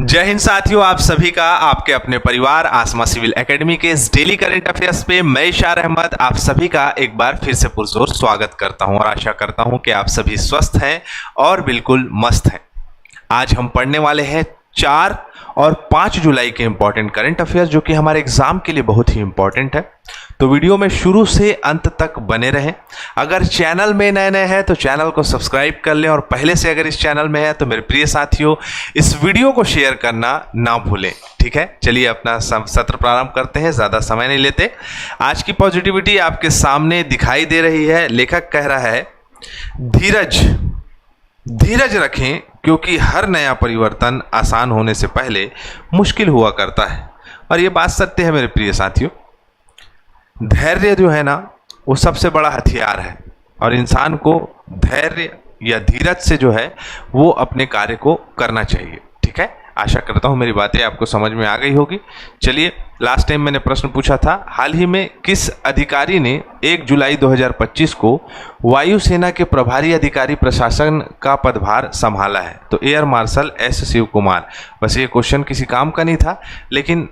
जय हिंद साथियों, आप सभी का आपके अपने परिवार आसमा सिविल एकेडमी के इस डेली करंट अफेयर्स पे मैं इशार अहमद आप सभी का एक बार फिर से पुरजोर स्वागत करता हूं और आशा करता हूं कि आप सभी स्वस्थ हैं और बिल्कुल मस्त हैं। आज हम पढ़ने वाले हैं 4 और 5 जुलाई के इंपॉर्टेंट करंट अफेयर्स जो कि हमारे एग्जाम के लिए बहुत ही इंपॉर्टेंट है। तो वीडियो में शुरू से अंत तक बने रहें। अगर चैनल में नए हैं तो चैनल को सब्सक्राइब कर लें और पहले से अगर इस चैनल में है तो मेरे प्रिय साथियों इस वीडियो को शेयर करना ना भूलें। ठीक है, चलिए अपना सत्र प्रारंभ करते हैं, ज़्यादा समय नहीं लेते। आज की पॉजिटिविटी आपके सामने दिखाई दे रही है। लेखक कह रहा है धीरज रखें क्योंकि हर नया परिवर्तन आसान होने से पहले मुश्किल हुआ करता है। और ये बात सत्य है मेरे प्रिय साथियों। धैर्य जो है ना वो सबसे बड़ा हथियार है और इंसान को धैर्य या धीरज से जो है वो अपने कार्य को करना चाहिए। ठीक है, आशा करता हूँ मेरी बातें आपको समझ में आ गई होगी। चलिए, लास्ट टाइम मैंने प्रश्न पूछा था, हाल ही में किस अधिकारी ने 1 जुलाई 2025 को वायुसेना के प्रभारी अधिकारी प्रशासन का पदभार संभाला है? तो air marshal S Shiv Kumar. बस ये क्वेश्चन किसी काम का नहीं था लेकिन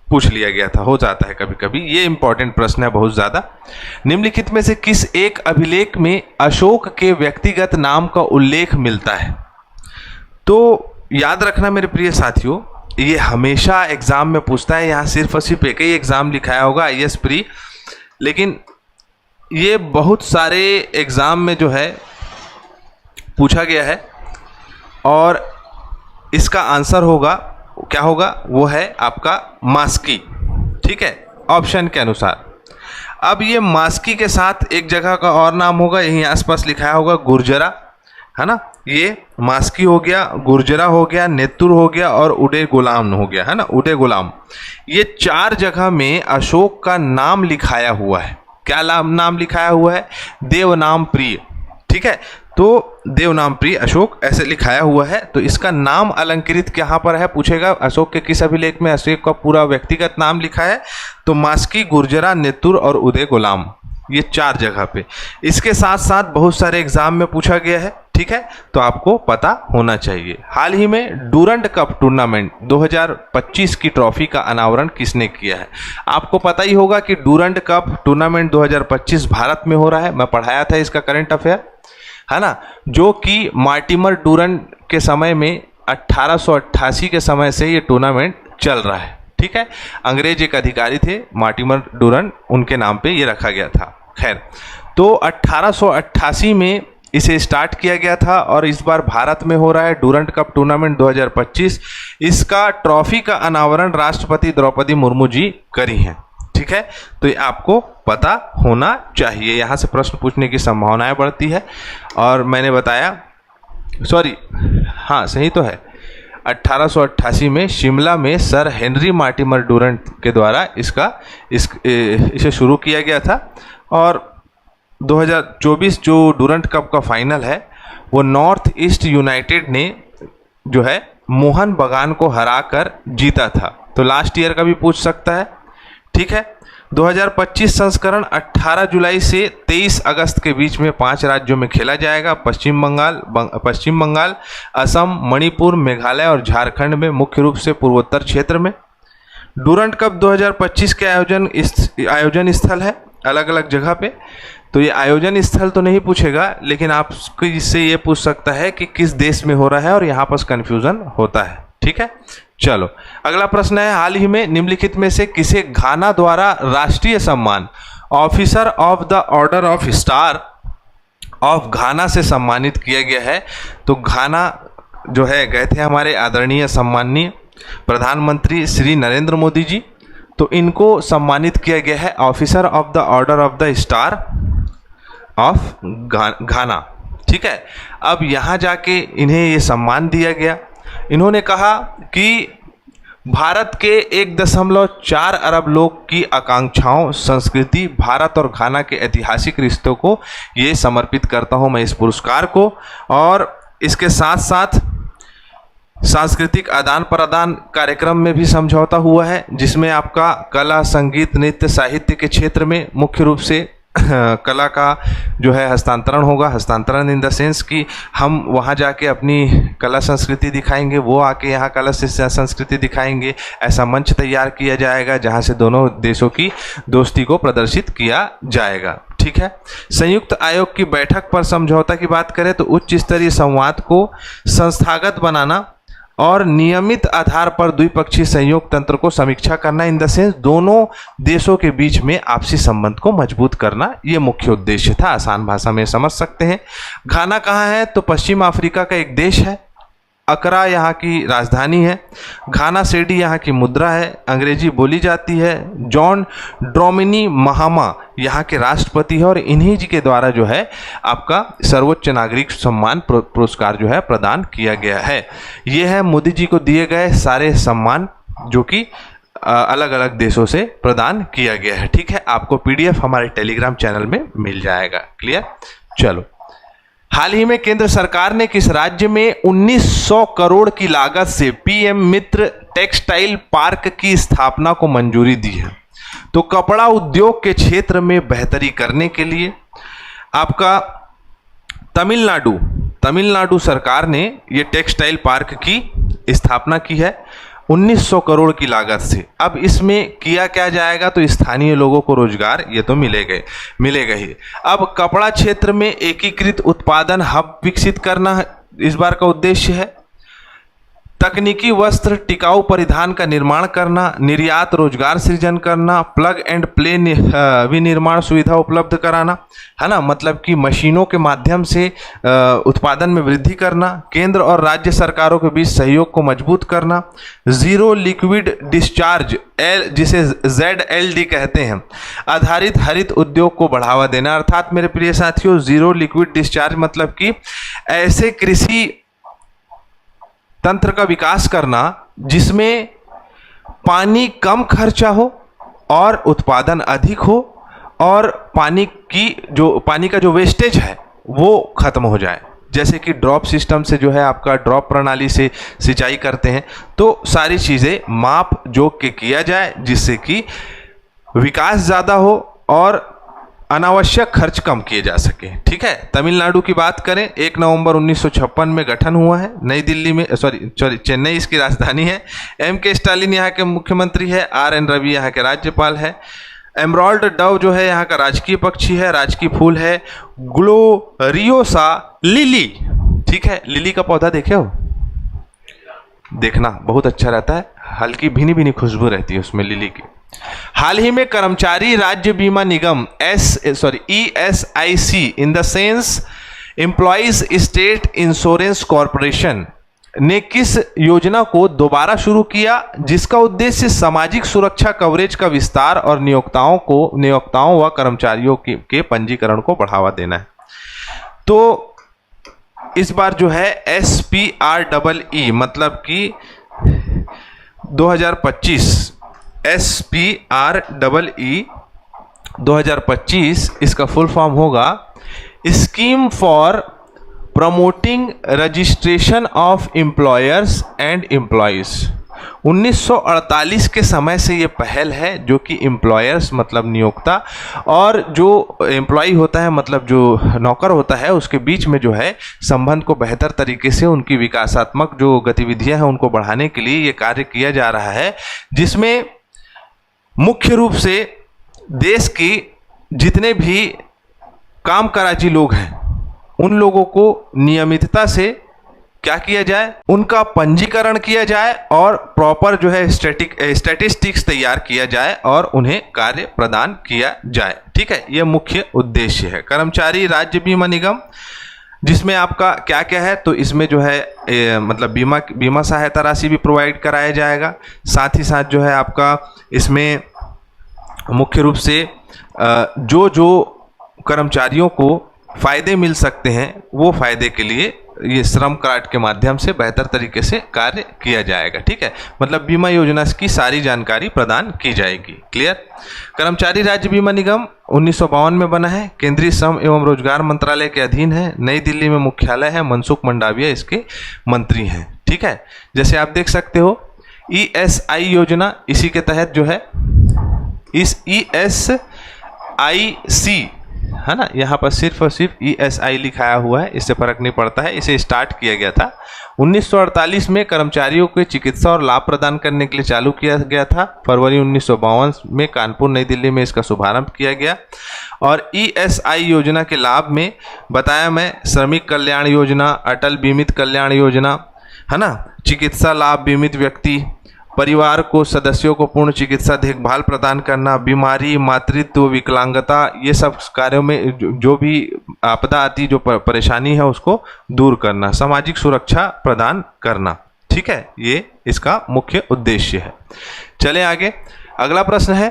पूछ लिया गया था, हो जाता है कभी कभी। ये इंपॉर्टेंट प्रश्न है बहुत ज़्यादा। निम्नलिखित में से किस एक अभिलेख में अशोक के व्यक्तिगत नाम का उल्लेख मिलता है? तो याद रखना मेरे प्रिय साथियों, ये हमेशा एग्जाम में पूछता है। यहाँ सिर्फ और सिर्फ एक ही एग्जाम लिखाया होगा IAS प्री, लेकिन ये बहुत सारे एग्जाम में जो है पूछा गया है और इसका आंसर होगा क्या होगा? वो है आपका मास्की। ठीक है, ऑप्शन के अनुसार। अब ये मास्की के साथ एक जगह का और नाम होगा, यहीं आसपास लिखाया होगा गुर्जरा, है ना। ये मास्की हो गया, गुर्जरा हो गया, नेतुर हो गया और उदय गुलाम हो गया, है ना, उदय गुलाम। ये 4 जगह में अशोक का नाम लिखाया हुआ है। क्या नाम लिखाया हुआ है? देवनाम प्रिय। ठीक है, तो देवनाम प्रिय अशोक ऐसे लिखाया हुआ है। तो इसका नाम अलंकृत कहाँ पर है पूछेगा? अशोक के किस अभिलेख में अशोक का पूरा व्यक्तिगत नाम लिखा है? तो मास्की, गुर्जरा, नेतुर और उदय गुलाम, ये 4 जगह पे। इसके साथ साथ बहुत सारे एग्जाम में पूछा गया है। ठीक है, तो आपको पता होना चाहिए। हाल ही में डूरंड कप टूर्नामेंट 2025 की ट्रॉफी का अनावरण किसने किया है? आपको पता ही होगा कि डूरंड कप टूर्नामेंट 2025 भारत में हो रहा है। मैं पढ़ाया था इसका करंट अफेयर, है ना, जो कि मार्टिमर डूरंड के समय में 1888 के समय से ये टूर्नामेंट चल रहा है। ठीक है, अंग्रेज एक अधिकारी थे मार्टिमर डूरंड, उनके नाम पे ये रखा गया था। खैर, तो 1888 में इसे स्टार्ट किया गया था और इस बार भारत में हो रहा है डूरंड कप टूर्नामेंट 2025। इसका ट्रॉफी का अनावरण राष्ट्रपति द्रौपदी मुर्मू जी करी हैं। ठीक है, तो ये आपको पता होना चाहिए। यहाँ से प्रश्न पूछने की संभावनाएं बढ़ती है। और मैंने बताया, सॉरी, हाँ सही तो है, 1888 में शिमला में सर हेनरी मार्टिमर डूरंड के द्वारा इसे शुरू किया गया था। और 2024 जो डूरंड कप का फाइनल है वो नॉर्थ ईस्ट यूनाइटेड ने जो है मोहन बगान को हराकर जीता था। तो लास्ट ईयर का भी पूछ सकता है। ठीक है, 2025 संस्करण 18 जुलाई से 23 अगस्त के बीच में 5 राज्यों में खेला जाएगा। पश्चिम बंगाल, असम, मणिपुर, मेघालय और झारखंड में, मुख्य रूप से पूर्वोत्तर क्षेत्र में। डूरंड कप 2025 के आयोजन स्थल है अलग अलग जगह पे। तो ये आयोजन स्थल तो नहीं पूछेगा लेकिन आपको इससे ये पूछ सकता है कि किस देश में हो रहा है और यहाँ पर कन्फ्यूजन होता है। ठीक है, चलो अगला प्रश्न है, हाल ही में निम्नलिखित में से किसे घाना द्वारा राष्ट्रीय सम्मान officer of the order of star of घाना से सम्मानित किया गया है? तो घाना जो है गए थे हमारे आदरणीय सम्माननीय प्रधानमंत्री श्री नरेंद्र मोदी जी, तो इनको सम्मानित किया गया है officer of the order of the star of घाना। ठीक है, अब यहाँ जाके इन्हें ये सम्मान दिया गया। इन्होंने कहा कि भारत के 1.4 अरब लोग की आकांक्षाओं, संस्कृति, भारत और घाना के ऐतिहासिक रिश्तों को ये समर्पित करता हूँ मैं इस पुरस्कार को। और इसके साथ साथ सांस्कृतिक आदान प्रदान कार्यक्रम में भी समझौता हुआ है जिसमें आपका कला, संगीत, नृत्य, साहित्य के क्षेत्र में मुख्य रूप से कला का जो है हस्तांतरण होगा। हस्तांतरण इन द सेंस कि हम वहाँ जाके अपनी कला संस्कृति दिखाएंगे, वो आके यहाँ कला संस्कृति दिखाएंगे। ऐसा मंच तैयार किया जाएगा जहाँ से दोनों देशों की दोस्ती को प्रदर्शित किया जाएगा। ठीक है। संयुक्त आयोग की बैठक पर समझौता की बात करें तो उच्च स्तरीय संवाद को संस्थागत बनाना और नियमित आधार पर द्विपक्षीय सहयोग तंत्र को समीक्षा करना, इन द सेंस दोनों देशों के बीच में आपसी संबंध को मजबूत करना, ये मुख्य उद्देश्य था। आसान भाषा में समझ सकते हैं। घाना कहाँ है तो पश्चिम अफ्रीका का एक देश है। अकरा यहाँ की राजधानी है। घाना सेडी यहाँ की मुद्रा है। अंग्रेजी बोली जाती है। जॉन ड्रोमिनी महामा यहाँ के राष्ट्रपति है और इन्हीं जी के द्वारा जो है आपका सर्वोच्च नागरिक सम्मान पुरस्कार जो है प्रदान किया गया है। ये है मोदी जी को दिए गए सारे सम्मान जो कि अलग अलग देशों से प्रदान किया गया है। ठीक है। आपको पीडीएफ हमारे टेलीग्राम चैनल में मिल जाएगा। क्लियर। चलो, हाल ही में केंद्र सरकार ने किस राज्य में 1900 करोड़ की लागत से पीएम मित्र टेक्सटाइल पार्क की स्थापना को मंजूरी दी है? तो कपड़ा उद्योग के क्षेत्र में बेहतरी करने के लिए आपका तमिलनाडु सरकार ने ये टेक्सटाइल पार्क की स्थापना की है 1900 करोड़ की लागत से। अब इसमें किया क्या जाएगा तो स्थानीय लोगों को रोजगार ये तो मिलेगा ही। अब कपड़ा क्षेत्र में एकीकृत उत्पादन हब विकसित करना इस बार का उद्देश्य है। तकनीकी वस्त्र टिकाऊ परिधान का निर्माण करना, निर्यात रोजगार सृजन करना, प्लग एंड प्ले विनिर्माण सुविधा उपलब्ध कराना, है ना, मतलब कि मशीनों के माध्यम से उत्पादन में वृद्धि करना, केंद्र और राज्य सरकारों के बीच सहयोग को मजबूत करना, जीरो लिक्विड डिस्चार्ज जिसे ZLD कहते हैं आधारित हरित उद्योग को बढ़ावा देना। अर्थात मेरे प्रिय साथियों, जीरो लिक्विड डिस्चार्ज मतलब कि ऐसे कृषि तंत्र का विकास करना जिसमें पानी कम खर्चा हो और उत्पादन अधिक हो और पानी का जो वेस्टेज है वो खत्म हो जाए। जैसे कि ड्रॉप सिस्टम से जो है आपका ड्रॉप प्रणाली से सिंचाई करते हैं, तो सारी चीज़ें माप जोक के किया जाए जिससे कि विकास ज़्यादा हो और अनावश्यक खर्च कम किए जा सके। ठीक है। तमिलनाडु की बात करें, 1 नवंबर 1956 में गठन हुआ है। नई दिल्ली में चेन्नई इसकी राजधानी है। M.K. स्टालिन यहाँ के मुख्यमंत्री है। R.N. रवि यहाँ के राज्यपाल है। एमराल्ड डव जो है यहाँ का राजकीय पक्षी है। राजकीय फूल है ग्लोरियोसा लिली। ठीक है। लिली का पौधा देखे हो, देखना बहुत अच्छा रहता है, हल्की भीनी खुशबू रहती है उसमें लिली की। हाल ही में कर्मचारी राज्य बीमा निगम ESIC in the sense employees state insurance corporation ने किस योजना को दोबारा शुरू किया जिसका उद्देश्य सामाजिक सुरक्षा कवरेज का विस्तार और नियोक्ताओं व कर्मचारियों के पंजीकरण को बढ़ावा देना है? तो इस बार जो है SPREE मतलब कि 2025 SPREE 2025 इसका फुल फॉर्म होगा scheme for promoting registration of employers and employees. 1948 के समय से ये पहल है जो कि एम्प्लॉयर्स मतलब नियोक्ता और जो एम्प्लॉय होता है मतलब जो नौकर होता है उसके बीच में जो है संबंध को बेहतर तरीके से उनकी विकासात्मक जो गतिविधियां हैं उनको बढ़ाने के लिए ये कार्य किया जा रहा है, जिसमें मुख्य रूप से देश की जितने भी कामकाजी लोग हैं उन लोगों को नियमितता से क्या किया जाए, उनका पंजीकरण किया जाए और प्रॉपर जो है स्टैटिस्टिक्स तैयार किया जाए और उन्हें कार्य प्रदान किया जाए। ठीक है। यह मुख्य उद्देश्य है कर्मचारी राज्य बीमा निगम, जिसमें आपका क्या क्या है तो इसमें जो है मतलब बीमा सहायता राशि भी प्रोवाइड कराया जाएगा। साथ ही साथ जो है आपका इसमें मुख्य रूप से जो कर्मचारियों को फ़ायदे मिल सकते हैं वो फ़ायदे के लिए ये श्रम कार्ड के माध्यम से बेहतर तरीके से कार्य किया जाएगा। ठीक है। मतलब बीमा योजना की सारी जानकारी प्रदान की जाएगी। क्लियर। कर्मचारी राज्य बीमा निगम 1952 में बना है। केंद्रीय श्रम एवं रोजगार मंत्रालय के अधीन है। नई दिल्ली में मुख्यालय है। मनसुख मंडाविया इसके मंत्री हैं। ठीक है। जैसे आप देख सकते हो ESI योजना इसी के तहत जो है इस ESIC है ना, यहाँ पर सिर्फ और सिर्फ ESI लिखाया हुआ है, इससे फर्क नहीं पड़ता है। इसे स्टार्ट किया गया था 1948 में, कर्मचारियों को चिकित्सा और लाभ प्रदान करने के लिए चालू किया गया था। फरवरी 1952 में कानपुर नई दिल्ली में इसका शुभारंभ किया गया। और ESI योजना के लाभ में बताया मैं, श्रमिक कल्याण योजना, अटल बीमित कल्याण योजना, है ना, चिकित्सा लाभ, बीमित व्यक्ति परिवार को सदस्यों को पूर्ण चिकित्सा देखभाल प्रदान करना, बीमारी, मातृत्व, विकलांगता, ये सब कार्यों में जो भी आपदा आती, जो परेशानी है उसको दूर करना, सामाजिक सुरक्षा प्रदान करना। ठीक है, ये इसका मुख्य उद्देश्य है। चले आगे, अगला प्रश्न है,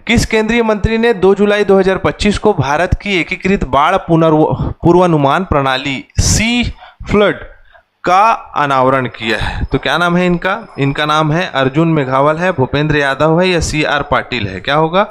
किस केंद्रीय मंत्री ने 2 जुलाई 2025 को भारत की एकीकृत बाढ़ पूर्वानुमान प्रणाली सी फ्लड का अनावरण किया है? तो क्या नाम है इनका नाम है अर्जुन मेघवाल है, भूपेंद्र यादव है या CR पाटिल है? क्या होगा?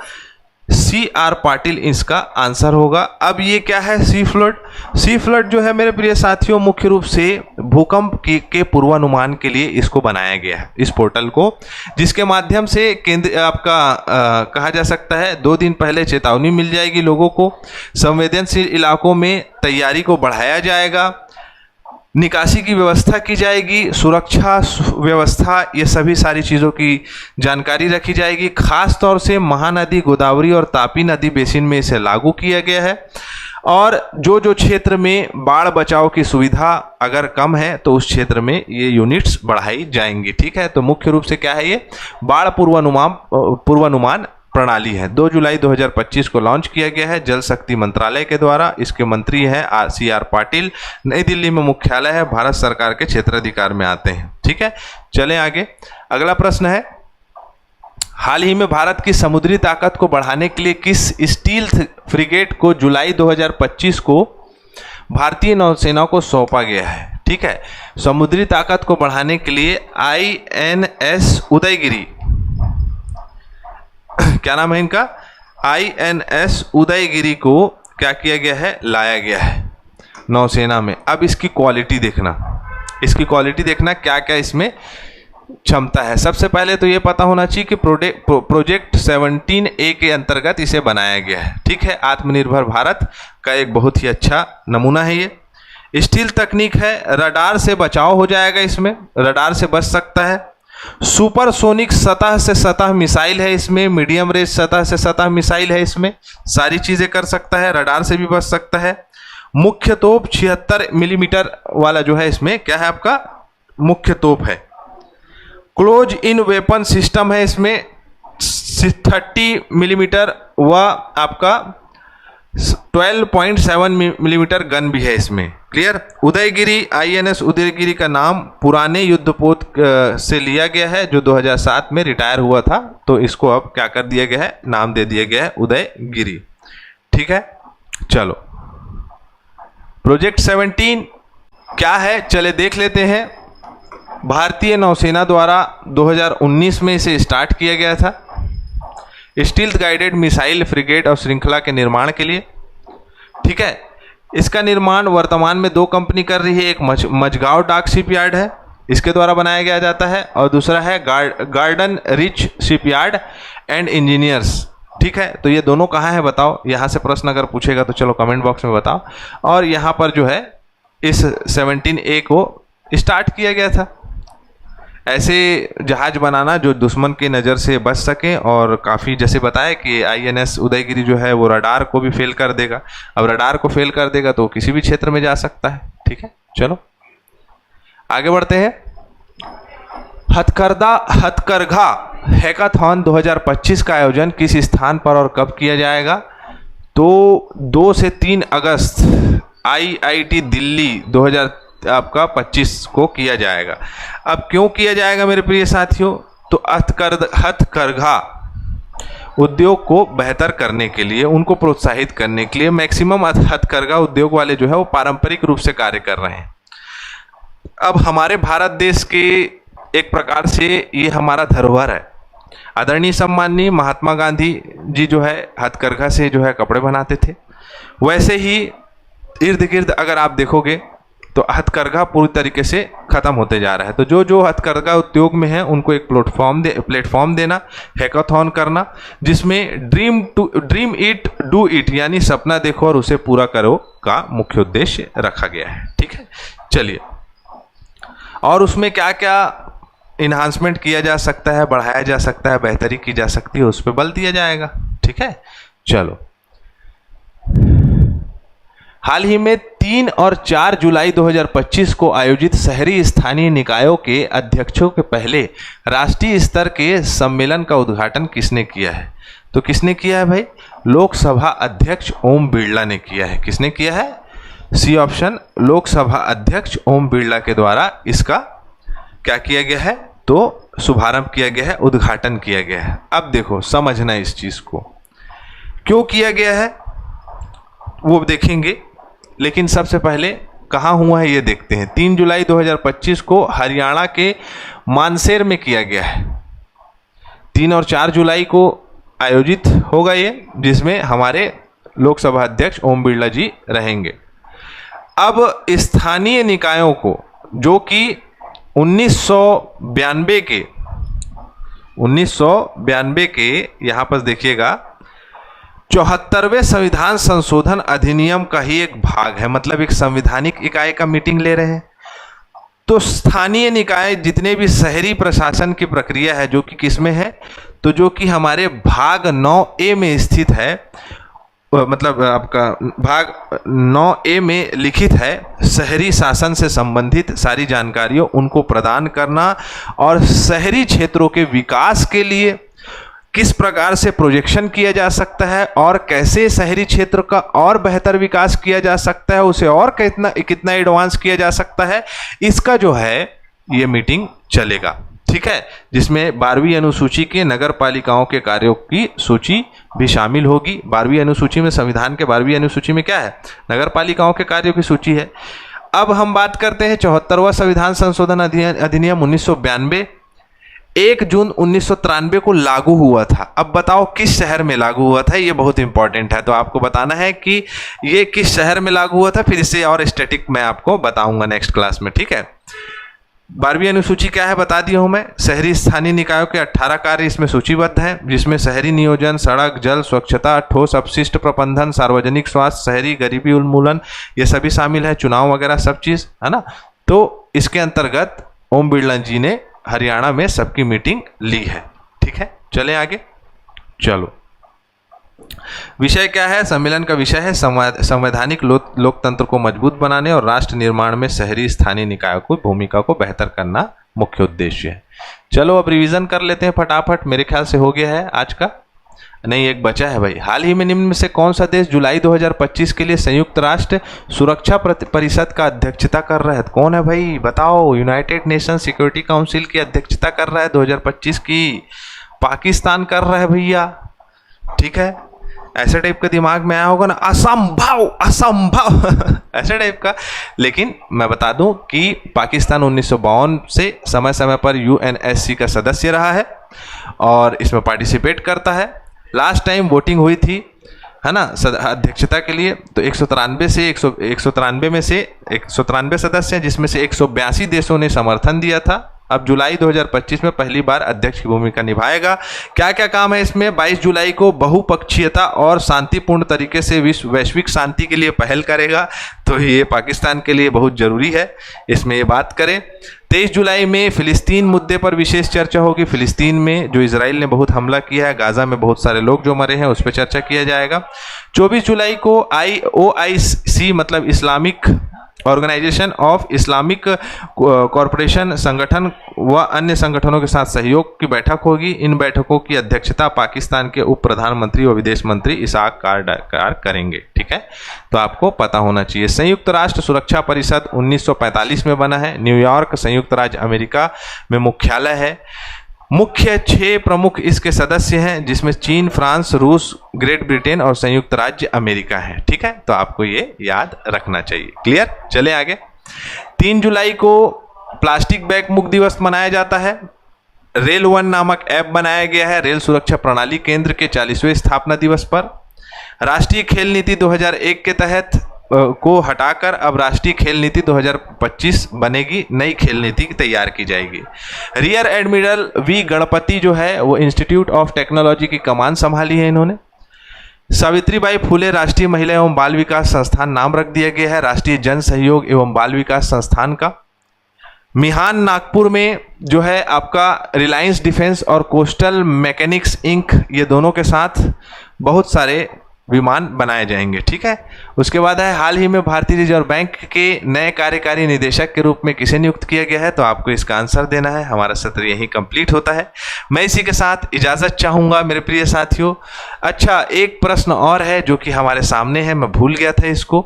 CR पाटिल इसका आंसर होगा। अब ये क्या है सी फ्लड जो है मेरे प्रिय साथियों, मुख्य रूप से भूकंप के पूर्वानुमान के लिए इसको बनाया गया है, इस पोर्टल को, जिसके माध्यम से केंद्र आपका कहा जा सकता है 2 दिन पहले चेतावनी मिल जाएगी लोगों को, संवेदनशील इलाकों में तैयारी को बढ़ाया जाएगा, निकासी की व्यवस्था की जाएगी, सुरक्षा व्यवस्था, ये सभी सारी चीज़ों की जानकारी रखी जाएगी। खास तौर से महानदी, गोदावरी और तापी नदी बेसिन में इसे लागू किया गया है। और जो क्षेत्र में बाढ़ बचाव की सुविधा अगर कम है तो उस क्षेत्र में ये यूनिट्स बढ़ाई जाएंगी। ठीक है, तो मुख्य रूप से क्या है, ये बाढ़ पूर्वानुमान प्रणाली है। 2 जुलाई 2025 को लॉन्च किया गया है जल शक्ति मंत्रालय के द्वारा। इसके मंत्री हैं CR पाटिल, नई दिल्ली में मुख्यालय है, भारत सरकार के क्षेत्राधिकार में आते हैं। ठीक है, चलें आगे। अगला प्रश्न है, हाल ही में भारत की समुद्री ताकत को बढ़ाने के लिए किस स्टील फ्रिगेट को जुलाई 2025 को भारतीय नौसेना को सौंपा गया है? ठीक है, समुद्री ताकत को बढ़ाने के लिए INS उदयगिरी, क्या नाम है इनका, INS उदयगिरी को क्या किया गया है, लाया गया है नौसेना में। अब इसकी क्वालिटी देखना क्या क्या इसमें क्षमता है। सबसे पहले तो ये पता होना चाहिए कि प्रोजेक्ट 17A के अंतर्गत इसे बनाया गया है। ठीक है, आत्मनिर्भर भारत का एक बहुत ही अच्छा नमूना है ये। स्टील तकनीक है, रडार से बचाव हो जाएगा, इसमें रडार से बच सकता है। सुपरसोनिक सतह से सतह मिसाइल है इसमें, मीडियम रेंज सतह से सतह मिसाइल है इसमें, सारी चीजें कर सकता है, रडार से भी बच सकता है। मुख्य तोप 76 मिलीमीटर वाला जो है इसमें क्या है, आपका मुख्य तोप है। क्लोज इन वेपन सिस्टम है इसमें, 30 मिलीमीटर व आपका 12.7 मिलीमीटर गन भी है इसमें। क्लियर। उदयगिरी, INS उदयगिरी का नाम पुराने युद्धपोत से लिया गया है जो 2007 में रिटायर हुआ था, तो इसको अब क्या कर दिया गया है, नाम दे दिया गया है उदयगिरी। ठीक है, चलो प्रोजेक्ट 17 क्या है, चले देख लेते हैं। भारतीय नौसेना द्वारा 2019 में इसे स्टार्ट किया गया था, स्टील गाइडेड मिसाइल फ्रिगेट और श्रृंखला के निर्माण के लिए। ठीक है, इसका निर्माण वर्तमान में 2 कंपनी कर रही है, एक मझगांव डाक शिपयार्ड है, इसके द्वारा बनाया गया जाता है, और दूसरा है garden rich shipyard and engineers. ठीक है, तो ये दोनों कहाँ है बताओ, यहाँ से प्रश्न अगर पूछेगा तो चलो कमेंट बॉक्स में बताओ। और यहाँ पर जो है इस 17A को स्टार्ट किया गया था, ऐसे जहाज बनाना जो दुश्मन की नज़र से बच सके, और काफ़ी जैसे बताया कि INS उदयगिरी जो है वो रडार को भी फेल कर देगा। अब रडार को फेल कर देगा तो किसी भी क्षेत्र में जा सकता है। ठीक है, चलो आगे बढ़ते हैं। हथकरघा हैकाथॉन 2025 का आयोजन किस स्थान पर और कब किया जाएगा? तो 2 से 3 अगस्त IIT दिल्ली 2025 को किया जाएगा। अब क्यों किया जाएगा मेरे प्रिय साथियों? तो हथकरघा उद्योग को बेहतर करने के लिए, उनको प्रोत्साहित करने के लिए मैक्सिमम हथकरघा उद्योग वाले जो है वो पारंपरिक रूप से कार्य कर रहे हैं। अब हमारे भारत देश के एक प्रकार से ये हमारा धरोहर है। आदरणीय सम्माननीय महात्मा गांधी जी जो है हथकरघा से जो है कपड़े बनाते थे। वैसे ही इर्द गिर्द अगर आप देखोगे तो हथकरघा पूरी तरीके से खत्म होते जा रहा है। तो जो जो हथकरघा उद्योग में है उनको एक प्लेटफॉर्म देना, हैकाथॉन करना, जिसमें ड्रीम इट डू इट यानी सपना देखो और उसे पूरा करो का मुख्य उद्देश्य रखा गया है। ठीक है, चलिए, और उसमें क्या क्या इन्हांसमेंट किया जा सकता है, बढ़ाया जा सकता है, बेहतरी की जा सकती है, उस पर बल दिया जाएगा। ठीक है, चलो, हाल ही में 3 और 4 जुलाई 2025 को आयोजित शहरी स्थानीय निकायों के अध्यक्षों के पहले राष्ट्रीय स्तर के सम्मेलन का उद्घाटन किसने किया है? तो किसने किया है भाई? लोकसभा अध्यक्ष ओम बिरला ने किया है। किसने किया है? सी ऑप्शन, लोकसभा अध्यक्ष ओम बिरला के द्वारा इसका क्या किया गया है? तो शुभारंभ किया गया है, उद्घाटन किया गया है। अब देखो, समझना इस चीज को क्यों किया गया है वो देखेंगे, लेकिन सबसे पहले कहाँ हुआ है ये देखते हैं। 3 जुलाई 2025 को हरियाणा के मानसेर में किया गया है। 3 और 4 जुलाई को आयोजित होगा ये, जिसमें हमारे लोकसभा अध्यक्ष ओम बिरला जी रहेंगे। अब स्थानीय निकायों को, जो कि 1992 के यहाँ पर देखिएगा 74वें संविधान संशोधन अधिनियम का ही एक भाग है, मतलब एक संवैधानिक इकाई का मीटिंग ले रहे हैं। तो स्थानीय निकाय जितने भी शहरी प्रशासन की प्रक्रिया है, जो कि किसमें है? तो जो कि हमारे भाग 9A में स्थित है, मतलब आपका भाग 9A में लिखित है, शहरी शासन से संबंधित सारी जानकारियों उनको प्रदान करना और शहरी क्षेत्रों के विकास के लिए किस प्रकार से प्रोजेक्शन किया जा सकता है और कैसे शहरी क्षेत्र का और बेहतर विकास किया जा सकता है, उसे और कितना एडवांस किया जा सकता है, इसका जो है ये मीटिंग चलेगा। ठीक है, जिसमें 12वीं अनुसूची के नगर पालिकाओं के कार्यों की सूची भी शामिल होगी। 12वीं अनुसूची में, संविधान के 12वीं अनुसूची में क्या है? नगर पालिकाओं के कार्यों की सूची है। अब हम बात करते हैं 74वां संविधान संशोधन अधिनियम 1992 1 जून 1993 को लागू हुआ था। अब बताओ किस शहर में लागू हुआ था? ये बहुत इंपॉर्टेंट है, तो आपको बताना है कि ये किस शहर में लागू हुआ था। फिर इसे और स्टैटिक मैं आपको बताऊंगा नेक्स्ट क्लास में। ठीक है, 12वीं अनुसूची क्या है बता दिया हूं मैं। शहरी स्थानीय निकायों के 18 कार्य इसमें सूचीबद्ध हैं, जिसमें शहरी नियोजन, सड़क, जल, स्वच्छता, ठोस अपशिष्ट प्रबंधन, सार्वजनिक स्वास्थ्य, शहरी गरीबी उन्मूलन, ये सभी शामिल है, चुनाव वगैरह सब चीज है ना। तो इसके अंतर्गत ओम बिरला जी ने हरियाणा में सबकी मीटिंग ली है। ठीक है, चले आगे। चलो, विषय क्या है? सम्मेलन का विषय है संवैधानिक लोकतंत्र को मजबूत बनाने और राष्ट्र निर्माण में शहरी स्थानीय निकायों की भूमिका को बेहतर करना मुख्य उद्देश्य है। चलो अब रिवीजन कर लेते हैं फटाफट। मेरे ख्याल से हो गया है आज का, नहीं एक बचा है भाई। हाल ही में निम्न में से कौन सा देश जुलाई 2025 के लिए संयुक्त राष्ट्र सुरक्षा परिषद का अध्यक्षता कर रहा है? कौन है भाई बताओ? यूनाइटेड नेशन सिक्योरिटी काउंसिल की अध्यक्षता कर रहा है 2025 की। पाकिस्तान कर रहा है भैया। ठीक है, ऐसे टाइप का दिमाग में आया होगा ना, असंभव असंभव ऐसे टाइप का। लेकिन मैं बता दूं कि पाकिस्तान 1952 से समय समय पर UNSC का सदस्य रहा है और इसमें पार्टिसिपेट करता है। लास्ट टाइम वोटिंग हुई थी है ना अध्यक्षता के लिए, तो 193 में से 193 सदस्य हैं, जिसमें से 182 देशों ने समर्थन दिया था। अब जुलाई 2025 में पहली बार अध्यक्ष की भूमिका निभाएगा। क्या क्या काम है इसमें? 22 जुलाई को बहुपक्षीयता और शांतिपूर्ण तरीके से वैश्विक शांति के लिए पहल करेगा, तो ये पाकिस्तान के लिए बहुत जरूरी है, इसमें ये बात करें। 23 जुलाई में फिलिस्तीन मुद्दे पर विशेष चर्चा होगी। फिलिस्तीन में जो इजराइल ने बहुत हमला किया है, गाजा में बहुत सारे लोग जो मरे हैं, उस पर चर्चा किया जाएगा। 24 जुलाई को OIC मतलब Islamic organisation of Islamic corporation संगठन व अन्य संगठनों के साथ सहयोग की बैठक होगी। इन बैठकों की अध्यक्षता पाकिस्तान के उप प्रधानमंत्री व विदेश मंत्री इसाक कार करेंगे। ठीक है, तो आपको पता होना चाहिए। संयुक्त राष्ट्र सुरक्षा परिषद 1945 में बना है। न्यूयॉर्क संयुक्त राज्य अमेरिका में मुख्यालय है। मुख्य 6 प्रमुख इसके सदस्य हैं, जिसमें चीन, फ्रांस, रूस, ग्रेट ब्रिटेन और संयुक्त राज्य अमेरिका है। ठीक है, तो आपको ये याद रखना चाहिए। क्लियर? चले आगे। 3 जुलाई को प्लास्टिक बैग मुक्त दिवस मनाया जाता है। रेल 1 नामक ऐप बनाया गया है रेल सुरक्षा प्रणाली केंद्र के 40वें स्थापना दिवस पर। राष्ट्रीय खेल नीति 2001 के तहत को हटाकर अब राष्ट्रीय खेल नीति 2025 बनेगी, नई खेल नीति तैयार की जाएगी। रियर एडमिरल वी गणपति जो है वो इंस्टीट्यूट ऑफ टेक्नोलॉजी की कमान संभाली है इन्होंने। सावित्रीबाई फुले राष्ट्रीय महिला एवं बाल विकास संस्थान नाम रख दिया गया है राष्ट्रीय जन सहयोग एवं बाल विकास संस्थान का। मिहान नागपुर में जो है आपका रिलायंस डिफेंस और कोस्टल मैकेनिक्स इंक, ये दोनों के साथ बहुत सारे विमान बनाए जाएंगे, ठीक है। उसके बाद है हाल ही में भारतीय रिजर्व बैंक के नए कार्यकारी निदेशक के रूप में किसे नियुक्त किया गया है, तो आपको इसका आंसर देना है। हमारा सत्र यही कंप्लीट होता है। मैं इसी के साथ इजाज़त चाहूँगा मेरे प्रिय साथियों। अच्छा, एक प्रश्न और है जो कि हमारे सामने है, मैं भूल गया था इसको,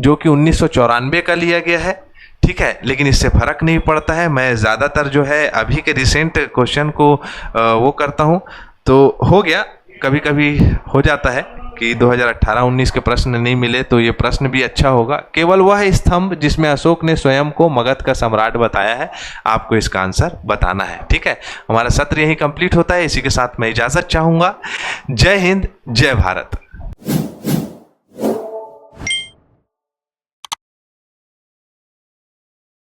जो कि 1994 का लिया गया है, ठीक है, लेकिन इससे फ़र्क नहीं पड़ता है। मैं ज़्यादातर जो है अभी के रिसेंट क्वेश्चन को वो करता हूँ, तो हो गया, कभी कभी हो जाता है कि 2018-19 के प्रश्न नहीं मिले, तो ये प्रश्न भी अच्छा होगा। केवल वह स्तंभ जिसमें अशोक ने स्वयं को मगध का सम्राट बताया है, आपको इसका आंसर बताना है, ठीक है। हमारा सत्र यही कंप्लीट होता है। इसी के साथ मैं इजाज़त चाहूँगा। जय हिंद, जय भारत।